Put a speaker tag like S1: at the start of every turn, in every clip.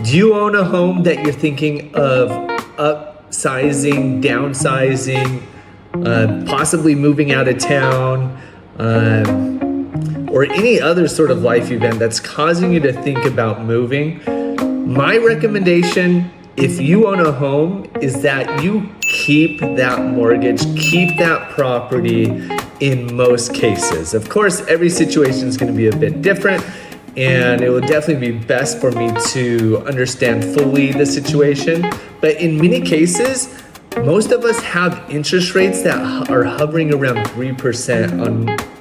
S1: Do you own a home that you're thinking of upsizing, downsizing, possibly moving out of town, or any other sort of life event that's causing you to think about moving? My recommendation, if you own a home, is that you keep that mortgage, keep that property in most cases. Of course, every situation is going to be a bit different, and it will definitely be best for me to understand fully the situation. But in many cases, most of us have interest rates that are hovering around 3%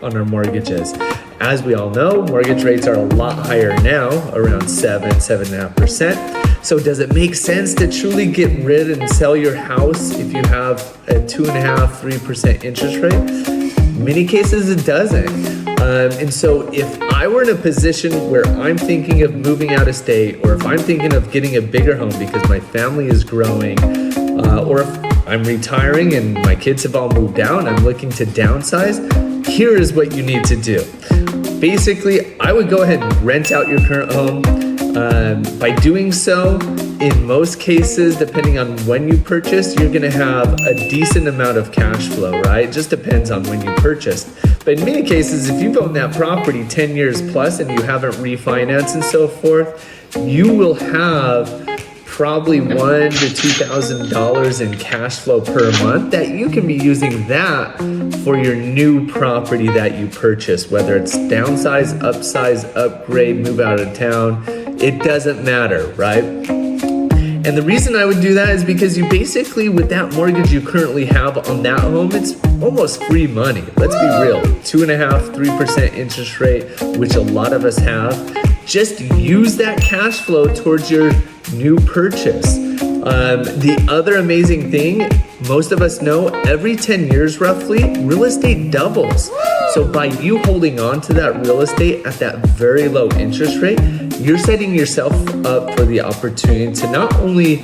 S1: on our mortgages. As we all know, mortgage rates are a lot higher now, around 7.5%. So does it make sense to truly get rid and sell your house if you have a 2.5-3% interest rate? In many cases, it doesn't. And so if I were in a position where I'm thinking of moving out of state, or if I'm thinking of getting a bigger home because my family is growing, or if I'm retiring and my kids have all moved out and I'm looking to downsize, here is what you need to do. Basically, I would go ahead and rent out your current home. By doing so, in most cases, depending on when you purchase, you're gonna have a decent amount of cash flow, right? It just depends on when you purchased. But in many cases, if you've owned that property 10 years plus and you haven't refinanced and so forth, you will have probably $1,000 to $2,000 in cash flow per month that you can be using that for your new property that you purchase, whether it's downsize, upsize, upgrade, move out of town, it doesn't matter, right? And the reason I would do that is because you basically, with that mortgage you currently have on that home, it's almost free money. Let's be real, 2.5-3% interest rate, which a lot of us have. Just use that cash flow towards your new purchase. The other amazing thing, most of us know, every 10 years roughly, real estate doubles. So by you holding on to that real estate at that very low interest rate, you're setting yourself up for the opportunity to not only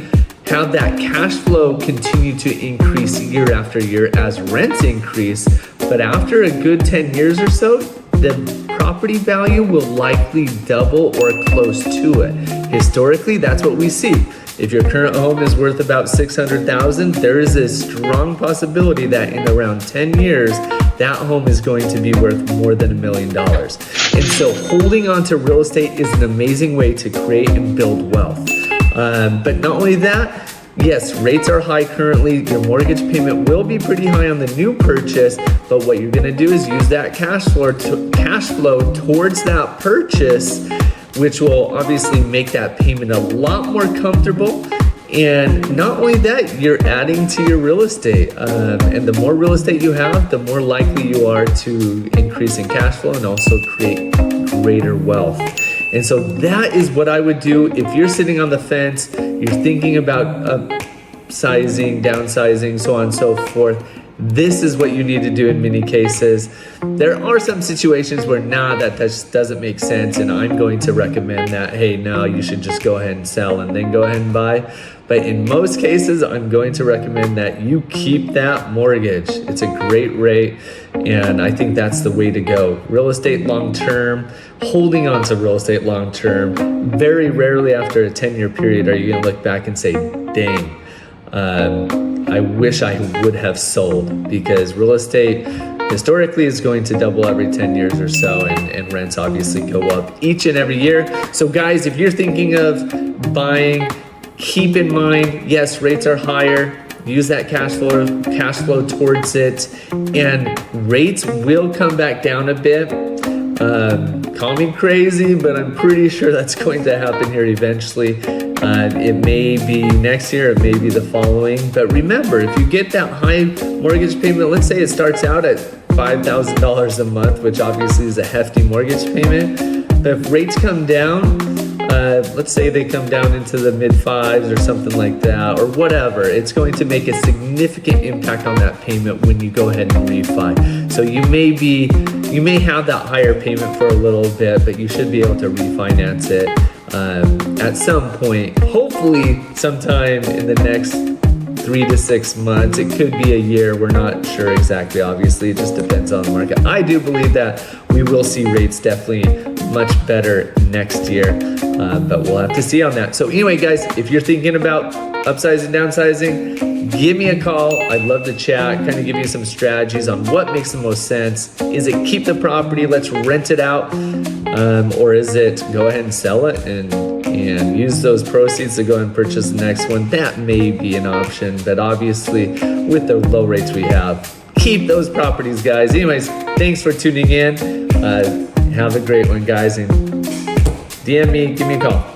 S1: have that cash flow continue to increase year after year as rents increase, but after a good 10 years or so, the property value will likely double or close to it. Historically, that's what we see. If your current home is worth about $600,000, there is a strong possibility that in around 10 years, that home is going to be worth more than $1 million. And so holding on to real estate is an amazing way to create and build wealth. But not only that, yes, rates are high currently. Your mortgage payment will be pretty high on the new purchase, but what you're gonna do is use that cash flow towards that purchase, which will obviously make that payment a lot more comfortable. And not only that, you're adding to your real estate. And the more real estate you have, the more likely you are to increase in cash flow and also create greater wealth. And so that is what I would do if you're sitting on the fence, you're thinking about upsizing, downsizing, so on and so forth. This is what you need to do in many cases. There are some situations where, that just doesn't make sense, and I'm going to recommend that, hey, no, you should just go ahead and sell and then go ahead and buy. But in most cases, I'm going to recommend that you keep that mortgage. It's a great rate, and I think that's the way to go. Real estate long-term, holding on to real estate long-term. Very rarely after a 10-year period are you gonna look back and say, dang, I wish I would have sold, because real estate historically is going to double every 10 years or so, and rents obviously go up each and every year. So guys, if you're thinking of buying, keep in mind, yes, rates are higher. Use that cash flow towards it, and rates will come back down a bit. Call me crazy, but I'm pretty sure that's going to happen here eventually. It may be next year, it may be the following. But remember, if you get that high mortgage payment, let's say it starts out at $5,000 a month, which obviously is a hefty mortgage payment. But if rates come down, let's say they come down into the mid fives or something like that, or whatever, it's going to make a significant impact on that payment when you go ahead and refi. So you may have that higher payment for a little bit, but you should be able to refinance it at some point, hopefully sometime in the next 3 to 6 months. It could be a year. We're not sure exactly, obviously. It just depends on the market. I do believe that we will see rates definitely much better next year. But we'll have to see on that. So anyway, guys, if you're thinking about upsizing, downsizing, give me a call. I'd love to chat, kind of give you some strategies on what makes the most sense. Is it keep the property, let's rent it out? Or is it go ahead and sell it and use those proceeds to go and purchase the next one? That may be an option, but obviously with the low rates we have, keep those properties, guys. Anyways, thanks for tuning in. Have a great one, guys, and DM me, give me a call.